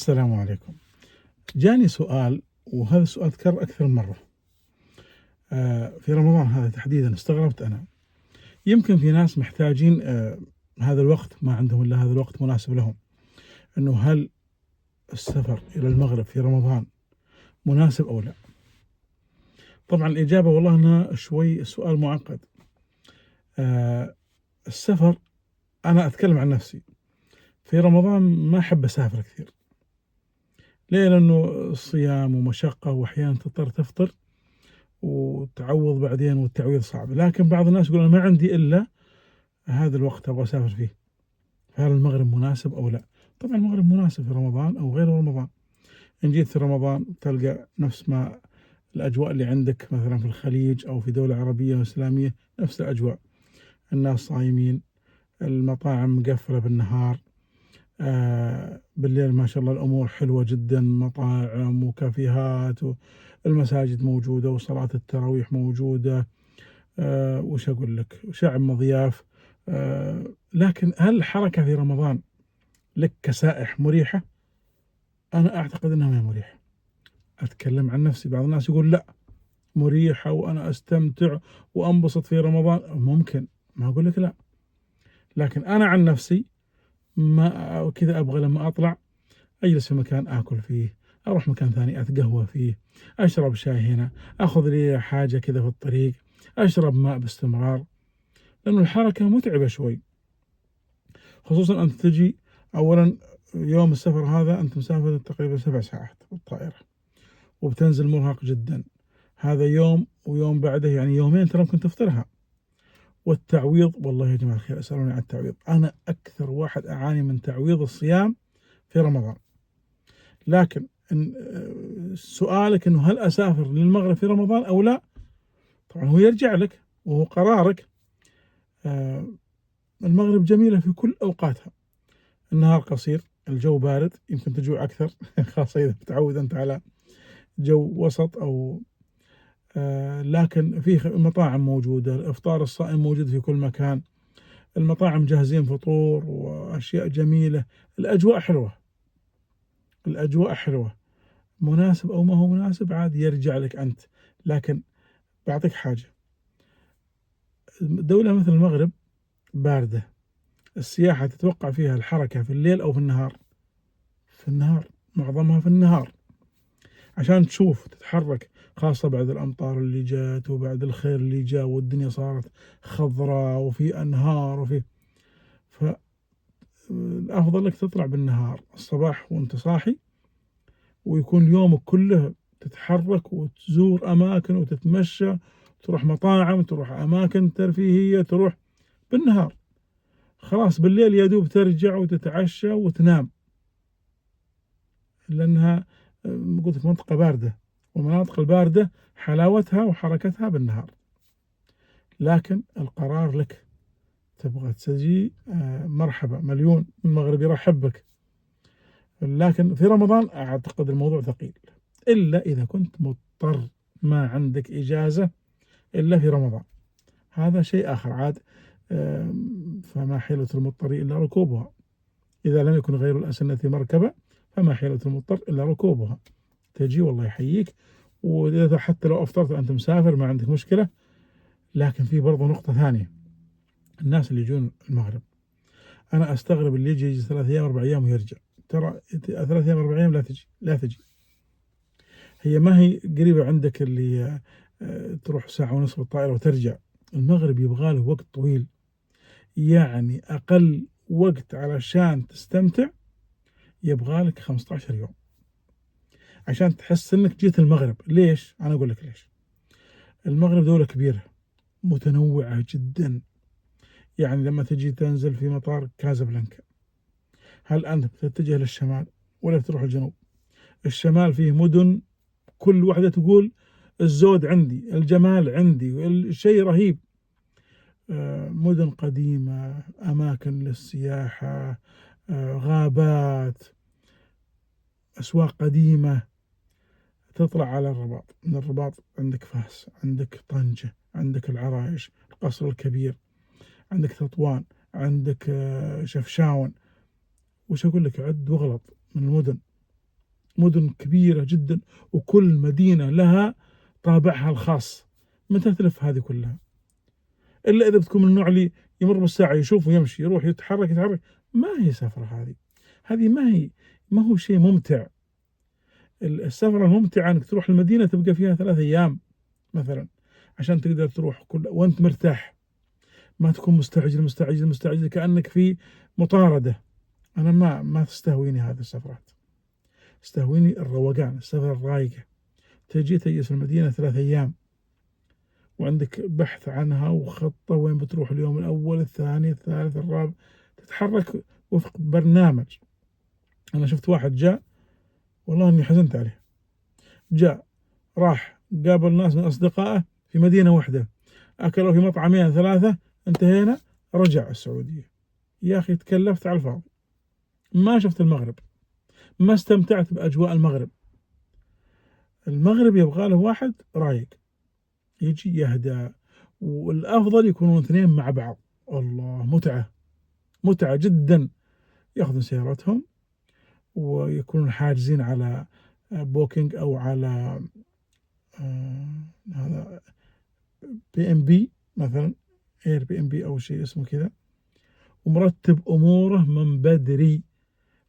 السلام عليكم. جاني سؤال وهذا السؤال تكرر أكثر من مرة. في رمضان هذا تحديدًا استغربت أنا، يمكن في ناس محتاجين هذا الوقت ما عندهم إلا هذا الوقت مناسب لهم، إنه هل السفر إلى المغرب في رمضان مناسب أو لأ؟ طبعًا الإجابة والله إنها شوي السؤال معقد. السفر أنا أتكلم عن نفسي، في رمضان ما أحب أسافر كثير. ليه؟ لأنه الصيام ومشقة وأحيانًا تضطر تفطر وتعوّض بعدين والتعويض صعب، لكن بعض الناس يقول أنا ما عندي إلا هذا الوقت أبغى أسافر فيه، فهل المغرب مناسب أو لأ؟ طبعًا المغرب مناسب في رمضان أو غير رمضان، إن جيت في رمضان تلقى نفس ما الأجواء اللي عندك مثلًا في الخليج أو في دولة عربية وإسلامية نفس الأجواء، الناس صايمين، المطاعم مقفلة بالنهار، بالليل ما شاء الله الأمور حلوة جدًا، مطاعم وكافيهات والمساجد موجودة وصلاة التراويح موجودة. وش أقول لك، شعب مضياف. لكن هل الحركة في رمضان لك كسائح مريحة؟ أنا أعتقد أنها ما هي مريحة، أتكلم عن نفسي، بعض الناس يقول لأ مريحة وأنا أستمتع وأنبسط في رمضان، ممكن ما أقول لك لأ، لكن أنا عن نفسي ما كذا أبغى لما أطلع أجلس في مكان آكل فيه، أروح مكان ثاني أتقهوى فيه، أشرب شاي هنا، آخذ لي حاجة كذا في الطريق، أشرب ماء باستمرار، لأنه الحركة متعبة شوي. خصوصًا أنت تجي أولًا يوم السفر هذا أنت مسافر تقريبًا 7 ساعات بالطائرة، وبتنزل مرهق جدًا، هذا يوم ويوم بعده يعني يومين ترى ممكن تفطرها، والتعويض والله يا جماعة الخير اسألوني عن التعويض، أنا أكثر واحد أعاني من تعويض الصيام في رمضان، لكن إن سؤالك إنه هل أسافر للمغرب في رمضان أو لا؟ طبعًا هو يرجع لك وهو قرارك. آآ المغرب جميلة في كل أوقاتها. النهار قصير، الجو بارد، يمكن تجوع أكثر خاصة إذا متعود أنت على جو وسط أو لكن في مطاعم موجودة، الإفطار الصائم موجود في كل مكان، المطاعم جاهزين فطور وأشياء جميلة، الأجواء حلوة، الأجواء حلوة، مناسب أو ما هو مناسب عاد يرجع لك أنت، لكن باعطيك حاجة، دولة مثل المغرب باردة، السياحة تتوقع فيها الحركة في الليل أو في النهار؟ في النهار، معظمها في النهار. عشان تشوف تتحرك خاصة بعد الأمطار اللي جات وبعد الخير اللي جا والدنيا صارت خضراء وفي أنهار الأفضل لك تطلع بالنهار الصباح وأنت صاحي ويكون يومك كله تتحرك وتزور أماكن وتتمشى تروح مطاعم تروح أماكن ترفيهية تروح بالنهار، خلاص بالليل يا دوب ترجع وتتعشى وتنام، لأنها قلت لك منطقة باردة، والمناطق الباردة حلاوتها وحركتها بالنهار، لكن القرار لك، تبغى تجي مرحبا مليون المغرب يرحب بك، لكن في رمضان أعتقد الموضوع ثقيل، إلا إذا كنت مضطر ما عندك إجازة إلا في رمضان، هذا شيء آخر عاد. فما حيلة المضطر إلا ركوبها، إذا لم يكن غير الأسنة مركبة فما حيلة المضطر إلا ركوبها، تجي والله يحييك، وإذا حتى لو أفطرت وأنت مسافر ما عندك مشكلة، لكن في برضه نقطة ثانية، الناس اللي يجون المغرب أنا أستغرب اللي يجي 3 أيام 4 أيام ويرجع، ترى 3 أيام 4 أيام لا تجي، هي ما هي قريبة عندك اللي تروح ساعة ونص بالطائرة وترجع، المغرب يبغى له وقت طويل، يعني أقل وقت علشان تستمتع يبغى لك 15 يوم، عشان تحس إنك جيت المغرب، ليش؟ أنا أقول لك ليش، المغرب دولة كبيرة متنوعة جدًا، يعني لما تجي تنزل في مطار كازابلانكا، هل أنت بتتجه للشمال ولا بتروح الجنوب؟ الشمال فيه مدن كل واحدة تقول الزود عندي، الجمال عندي، الشيء رهيب، مدن قديمة، أماكن للسياحة، غابات، أسواق قديمة، تطلع على الرباط، من الرباط عندك فاس، عندك طنجة، عندك العرايش، القصر الكبير، عندك تطوان، عندك شفشاون، وش أقول لك عد واغلط من المدن، مدن كبيرة جدا، وكل مدينة لها طابعها الخاص. متى تلف هذه كلها؟ إلا إذا بتكون من النوع اللي يمر بالساعة يشوف ويمشي، يروح يتحرك، ما هي سفرة هذه. هذه ما هو شيء ممتع. السفرة الممتعة إنك تروح المدينة تبقى فيها 3 أيام مثلًا، عشان تقدر تروح وأنت مرتاح، ما تكون مستعجل كأنك في مطاردة. أنا ما تستهويني هذه السفرات، تستهويني الروقان، السفرة الرايقة، تجلس المدينة 3 أيام وعندك بحث عنها وخطة وين بتروح اليوم الأول، الثاني، الثالث، الرابع، تتحرك وفق برنامج. أنا شُفت واحد جاء والله إني حزنت عليه، جاء راح قابل ناس من أصدقائه في مدينة واحدة، أكلوا في مطعمين 3، انتهينا، رجع السعودية. يا أخي تكلفت على الفاضي، ما شُفت المغرب، ما استمتعت بأجواء المغرب. المغرب يبغى له واحد رايق، يجي يهدأ، والأفضل يكونون 2 مع بعض. الله متعة جدًا، ياخذون سيارتهم ويكونون حاجزين على booking أو على هذا B&B مثلًا، Airbnb أو شيء اسمه كذا، ومرتب أموره من بدري،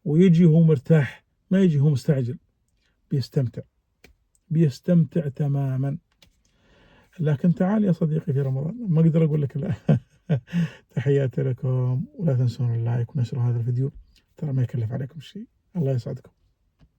ويجي وهو مرتاح، ما يجي وهو مستعجل، بيستمتع تمامًا. لكن تعال يا صديقي في رمضان، ما أقدر أقول لك لا. تحياتي لكم، ولا تنسون اللايك ونشر هذا الفيديو، ترى ما يكلف عليكم شيء. الله يسعدكم.